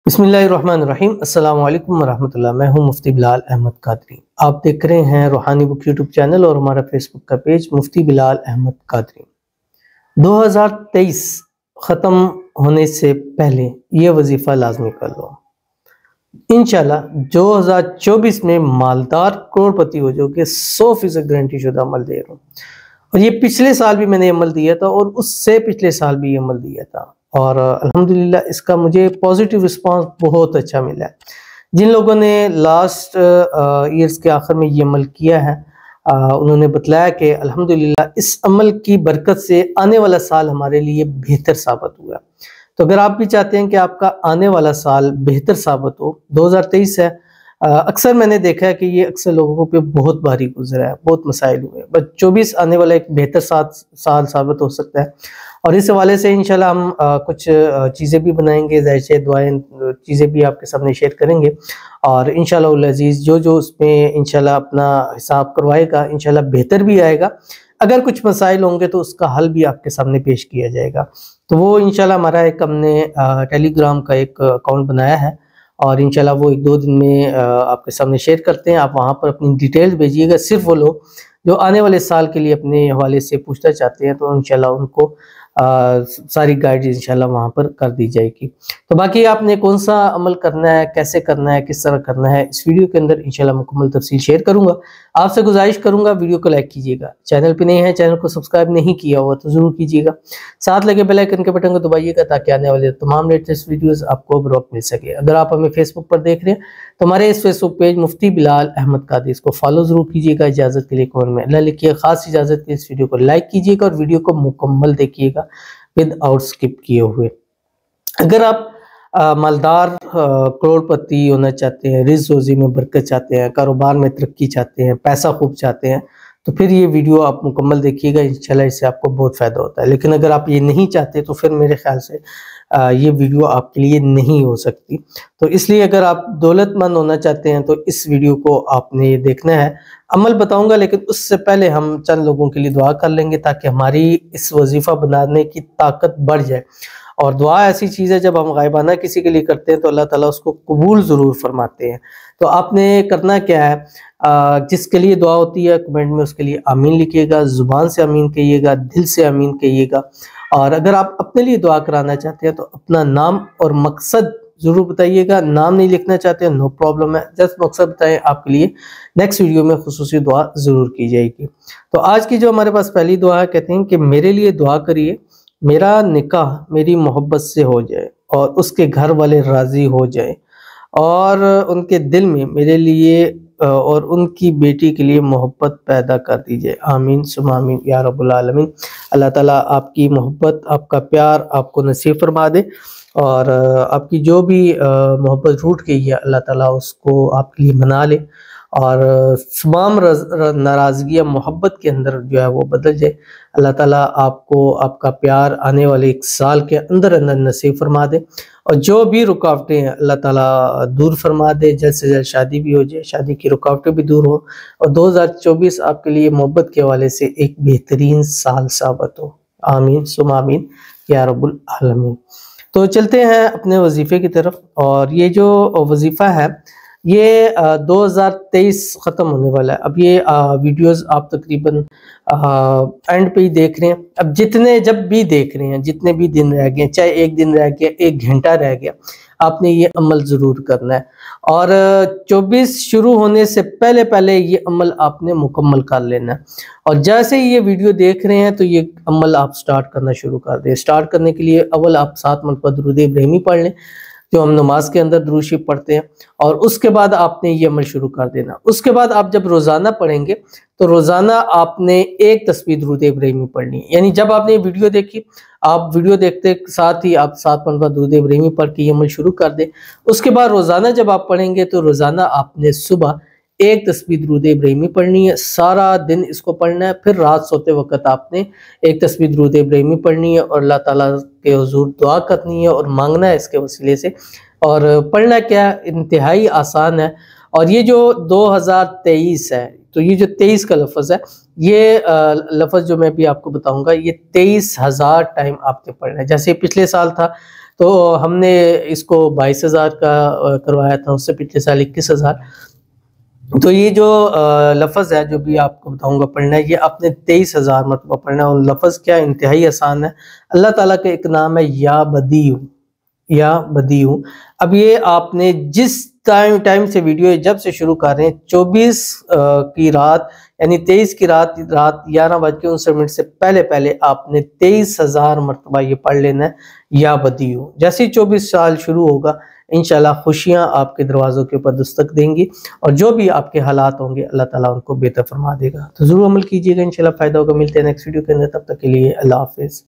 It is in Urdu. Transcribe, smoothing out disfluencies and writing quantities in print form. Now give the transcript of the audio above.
بسم اللہ الرحمن الرحیم۔ السلام علیکم ورحمۃ اللہ۔ میں ہوں مفتی بلال احمد قادری۔ آپ دیکھ رہے ہیں روحانی بک یوٹیوب چینل اور ہمارا فیس بک کا پیج مفتی بلال احمد قادری۔ 2023 ختم ہونے سے پہلے یہ وظیفہ لازمی کر لو، انشاءاللہ 2024 میں مالدار کروڑ پتی ہو جو کہ 100% گارنٹی شدہ عمل دے رہا ہوں۔ اور یہ پچھلے سال بھی میں نے عمل دیا تھا اور اس سے پچھلے سال بھی یہ عمل دیا تھا، اور الحمدللہ اس کا مجھے پازیٹیو رسپانس بہت اچھا ملا ہے۔ جن لوگوں نے لاسٹ ایئرز کے آخر میں یہ عمل کیا ہے، انہوں نے بتلایا کہ الحمدللہ اس عمل کی برکت سے آنے والا سال ہمارے لیے بہتر ثابت ہوا۔ تو اگر آپ بھی چاہتے ہیں کہ آپ کا آنے والا سال بہتر ثابت ہو، 2023 ہے، اکثر میں نے دیکھا ہے کہ یہ اکثر لوگوں پہ بہت بھاری گزرا ہے، بہت مسائل ہوئے، بس 24 آنے والا ایک بہتر سال ثابت ہو سکتا ہے۔ اور اس حوالے سے انشاءاللہ ہم کچھ چیزیں بھی بنائیں گے، ظاہر سے دعائیں چیزیں بھی آپ کے سامنے شیئر کریں گے، اور انشاءاللہ العزیز جو اس میں انشاءاللہ اپنا حساب کروائے گا انشاءاللہ بہتر بھی آئے گا۔ اگر کچھ مسائل ہوں گے تو اس کا حل بھی آپ کے سامنے پیش کیا جائے گا۔ تو وہ انشاءاللہ ہمارا ہم نے ٹیلی گرام کا ایک اکاؤنٹ بنایا ہے، اور انشاءاللہ وہ 1-2 دن میں آپ کے سامنے شیئر کرتے ہیں۔ آپ وہاں پر اپنی ڈیٹیلز بھیجیے گا، صرف وہ لوگ جو آنے والے سال کے لیے اپنے حوالے سے پوچھنا چاہتے ہیں تو انشاءاللہ ان کو ساری گائیڈ انشاءاللہ وہاں پر کر دی جائے گی۔ تو باقی آپ نے کون سا عمل کرنا ہے، کیسے کرنا ہے، کس طرح کرنا ہے، اس ویڈیو کے اندر انشاءاللہ مکمل تفصیل شیئر کروں گا۔ آپ سے گزارش کروں گا ویڈیو کو لائک کیجیے گا، چینل پہ نہیں ہے چینل کو سبسکرائب نہیں کیا ہوا تو ضرور کیجیے گا، ساتھ لگے بیل آئیکن کے بٹن کو دبائیے گا تاکہ آنے والے تمام لیٹسٹ ویڈیوز آپ کو بر وقت مل سکے۔ اگر آپ ہمیں فیس بک پر دیکھ رہے ہیں تو ہمارے اس فیس بک پیج مفتی بلال احمد قادری، اس کو فالو ضرور کیجیے گا۔ اجازت کے لیے کمنٹ میں اللہ لکھیے، خاص اجازت کے اس ویڈیو کو لائک کیجیے گا اور ویڈیو کو مکمل دیکھیے گا ود آؤٹ سکپ کیے ہوئے۔ اگر آپ مالدار کروڑ پتی ہونا چاہتے ہیں، رزق روزی میں برکت چاہتے ہیں، کاروبار میں ترقی چاہتے ہیں، پیسہ خوب چاہتے ہیں، تو پھر یہ ویڈیو آپ مکمل دیکھیے گا، انشاءاللہ اس سے آپ کو بہت فائدہ ہوتا ہے۔ لیکن اگر آپ یہ نہیں چاہتے تو پھر میرے خیال سے یہ ویڈیو آپ کے لیے نہیں ہو سکتی۔ تو اس لیے اگر آپ دولت مند ہونا چاہتے ہیں تو اس ویڈیو کو آپ نے دیکھنا ہے۔ عمل بتاؤں گا لیکن اس سے پہلے ہم چند لوگوں کے لیے دعا کر لیں گے تاکہ ہماری اس وظیفہ بنانے کی طاقت بڑھ جائے۔ اور دعا ایسی چیز ہے جب ہم غائبانہ کسی کے لیے کرتے ہیں تو اللہ تعالیٰ اس کو قبول ضرور فرماتے ہیں۔ تو آپ نے کرنا کیا ہے، جس کے لیے دعا ہوتی ہے کمنٹ میں اس کے لیے آمین لکھیے گا، زبان سے آمین کہیے گا، دل سے آمین کہیے گا۔ اور اگر آپ اپنے لیے دعا کرانا چاہتے ہیں تو اپنا نام اور مقصد ضرور بتائیے گا۔ نام نہیں لکھنا چاہتے ہیں نو پرابلم ہے، جسٹ مقصد بتائیں، آپ کے لیے نیکسٹ ویڈیو میں خصوصی دعا ضرور کی جائے گی۔ تو آج کی جو ہمارے پاس پہلی دعا ہے، کہتے ہیں کہ میرے لیے دعا کریے، میرا نکاح میری محبت سے ہو جائے اور اس کے گھر والے راضی ہو جائیں، اور ان کے دل میں میرے لیے اور ان کی بیٹی کے لیے محبت پیدا کر دیجئے، آمین ثم آمین یا رب العالمین۔ اللہ تعالیٰ آپ کی محبت، آپ کا پیار آپ کو نصیب فرما دے، اور آپ کی جو بھی محبت روٹ گئی ہے اللہ تعالیٰ اس کو آپ کے لیے منا لے، اور تمام ناراضگیاں محبت کے اندر جو ہے وہ بدل جائے۔ اللہ تعالیٰ آپ کو آپ کا پیار آنے والے ایک سال کے اندر نصیب فرما دے، اور جو بھی رکاوٹیں ہیں اللہ تعالیٰ دور فرما دے، جلد سے جلد شادی بھی ہو جائے، شادی کی رکاوٹیں بھی دور ہو، اور 2024 آپ کے لیے محبت کے حوالے سے ایک بہترین سال ثابت ہو، آمین ثم آمین یا رب العالمین۔ تو چلتے ہیں اپنے وظیفے کی طرف، اور یہ جو وظیفہ ہے یہ 2023 ختم ہونے والا ہے۔ اب یہ ویڈیوز آپ تقریباً اینڈ پہ ہی دیکھ رہے ہیں، اب جب بھی دیکھ رہے ہیں، جتنے بھی دن رہ گئے، چاہے 1 دن رہ گیا، 1 گھنٹہ رہ گیا، آپ نے یہ عمل ضرور کرنا ہے، اور 24 شروع ہونے سے پہلے یہ عمل آپ نے مکمل کر لینا ہے۔ اور جیسے ہی یہ ویڈیو دیکھ رہے ہیں تو یہ عمل آپ سٹارٹ کرنا شروع کر دیں۔ سٹارٹ کرنے کے لیے اول آپ 7 مرتبہ درود ابراہیمی پڑھ لیں، جو ہم نماز کے اندر درود شریف پڑھتے ہیں، اور اس کے بعد آپ نے یہ عمل شروع کر دینا۔ اس کے بعد آپ جب روزانہ پڑھیں گے تو روزانہ آپ نے 1 تسبیح درود ابراہیمی پڑھنی ہے، یعنی جب آپ نے یہ ویڈیو دیکھی، آپ ویڈیو دیکھتے ساتھ ہی آپ 7 مرتبہ درود ابراہیمی پڑھ کے یہ عمل شروع کر دیں۔ اس کے بعد روزانہ جب آپ پڑھیں گے تو روزانہ آپ نے صبح 1 تسبیح درود ابراہیمی پڑھنی ہے، سارا دن اس کو پڑھنا ہے، پھر رات سوتے وقت آپ نے 1 تسبیح درود ابراہیمی پڑھنی ہے، اور اللہ تعالیٰ کے حضور دعا کرنی ہے اور مانگنا ہے اس کے وسیلے سے۔ اور پڑھنا کیا انتہائی آسان ہے، اور یہ جو 2023 ہے، تو یہ جو 23 کا لفظ ہے، یہ لفظ جو میں بھی آپ کو بتاؤں گا، یہ 23,000 ٹائم آپ نے پڑھنا ہے۔ جیسے پچھلے سال تھا تو ہم نے اس کو 22,000 کا کروایا تھا، اس سے پچھلے سال 21,000۔ تو یہ جو لفظ ہے جو بھی آپ کو بتاؤں گا پڑھنا ہے، یہ آپ نے 23,000 مرتبہ پڑھنا ہے۔ اور لفظ کیا انتہائی آسان ہے، اللہ تعالیٰ کا ایک نام ہے یا بدیع، یا بدیع۔ اب یہ آپ نے جس ٹائم سے ویڈیو جب سے شروع کر رہے ہیں، 24 کی رات یعنی 23 کی رات 11:59 سے پہلے آپ نے 23,000 مرتبہ یہ پڑھ لینا ہے یا بدیع۔ جیسے 24 سال شروع ہوگا انشاءاللہ خوشیاں آپ کے دروازوں کے اوپر دستک دیں گی، اور جو بھی آپ کے حالات ہوں گے اللہ تعالیٰ ان کو بہتر فرما دے گا۔ تو ضرور عمل کیجیے گا، انشاءاللہ فائدہ ہوگا۔ ملتے ہیں نیکسٹ ویڈیو کے اندر، تب تک کے لیے اللہ حافظ۔